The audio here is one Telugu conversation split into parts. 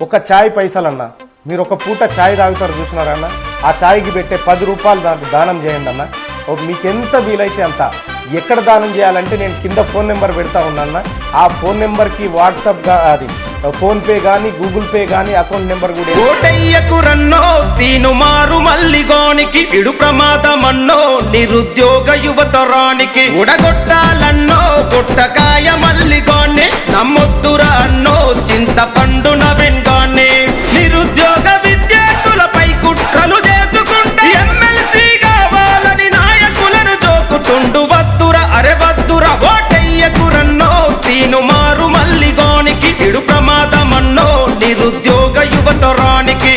ఒక చాయ్ పైసలన్నా మీరు ఒక పూట చాయ్ తాగుతారు చూసినారన్న, ఆ చాయ్కి పెట్టే 10 రూపాయలు దానం చేయండి అన్న. మీకు ఎంత వీలైతే అంత. ఎక్కడ దానం చేయాలంటే నేను కింద ఫోన్ నెంబర్ పెడతా ఉన్నాన్న. ఆ ఫోన్ నెంబర్కి వాట్సాప్గా అది ఫోన్పే కానీ గూగుల్ పే కానీ అకౌంట్ నెంబర్ కూడా. ఓటయ్యకు రన్నో తీను మారు మల్లిగోనికి ఇడు ప్రమాదమన్నో నిరుద్యోగ యువతరానికి ఉడగొట్టాలన్నో గుట్టకాయ మల్లిగోన్ని నమ్మొద్దురా అన్నో చింతపండు నవీన్ గాన్ని నిరుద్యోగ విద్యార్థులపై కుట్రలు చేసుకుంటే ఎమ్మెల్సీ కావాలని నాయకులను జోకుతుండు వద్దురా అరే వద్దురా ఓటయ్యకు రన్నో తీను మారు మల్లిగోనికి ఇడు ప్రమాదమన్నో నిరుద్యోగ యువతరానికి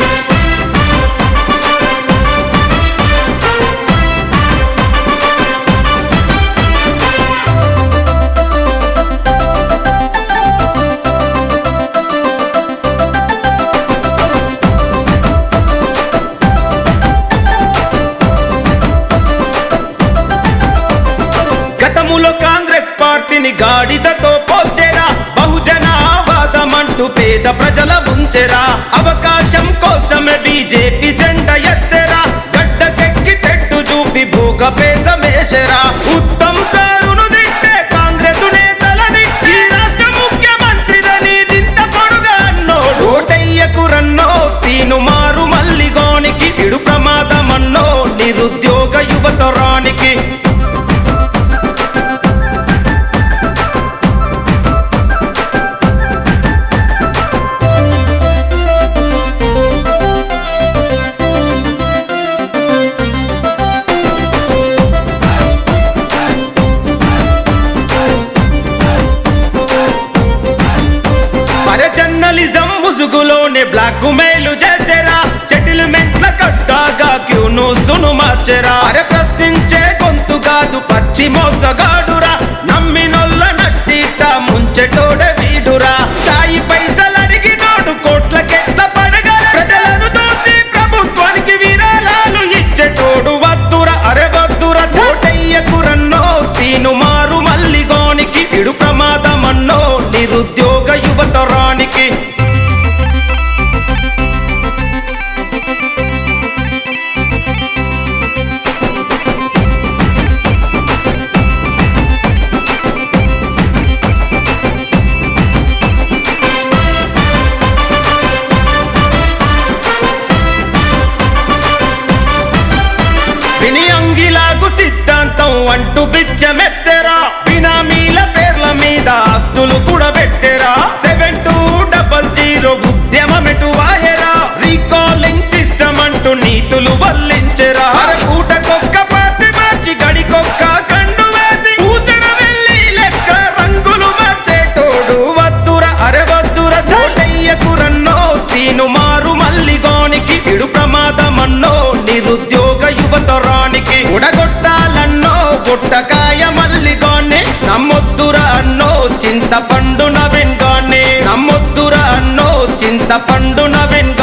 గతములో కాంగ్రెస్ పార్టీని గాడిదతో పోల్చెరా, బహుజనావాదమంటూ పేద ప్రజల ముంచెరా, అవకాశం కోసమే బీజేపీ జెండా ఎత్తెరా, గడ్డకెక్కి తెట్టు చూపి భోగ పేసమేశరా, ఉత్తమ్ సారును తిట్టే కాంగ్రెస్ నేతలని ఈ రాష్ట్ర ముఖ్యమంత్రిదని దింత పొడుగా అన్నోడు ఓటయ్యకు రన్నో తీను మారు మల్లిగోనికి ఇడు ప్రమాదమన్నో నిరుద్యోగ యువతరానికి జర్నలిజం ముసుగులోనే బ్లాక్ మెయిల్ చేసేరా, సెటిల్మెంట్ల కట్టాగా క్యూను సును మార్చెరా, అరే ప్రశ్నించే గొంతు కాదు పచ్చి మోసగాడురా, నమ్మినొల్ల నట్టిట ముంచెటోడే వీడురా, చాయి పైసలు అడిగినోడు కోట్లకెట్ల పడగా ప్రజలను దోసి ప్రభుత్వానికి విరాళాలు ఇచ్చేటోడు వద్దురా అరే వద్దురా ఓటయ్యకు రన్నో తీను మారు మల్లిగోనికి ఇడు ప్రమాదమన్నో నిరుద్యోగ యువతరానికి విని అంగిలాగు సిద్ధాంతం అంటూ బిచ్చమెత్తెరా, బినామీల పేర్ల మీద ఆస్తులు కూడా పెట్టెరా, 7200 ఉద్యమమెటు వాయరా, రీకాలింగ్ సిస్టమ్ అంటూ నీతులు వల్లించెరా, పూటకొక్క పార్టీ మార్చి గడికొక్క కండు వేసి పూజన వెళ్ళి లెక్క రంగులు మార్చేటోడు వద్దురా అరే వద్దురా ఓటయ్యకు రన్నో తీను మారు మల్లిగోనికి ఇడు ప్రమాదమన్నో నిరుద్యోగ యువతరానికి ఉడగొట్టాలన్నో గుట్టకాయ మల్లిగోన్ని నమ్మొద్దురా అన్నో చింతపండు నవీన్ గాన్ని నమ్మొద్దురా అన్నో చింతపండు నవీన్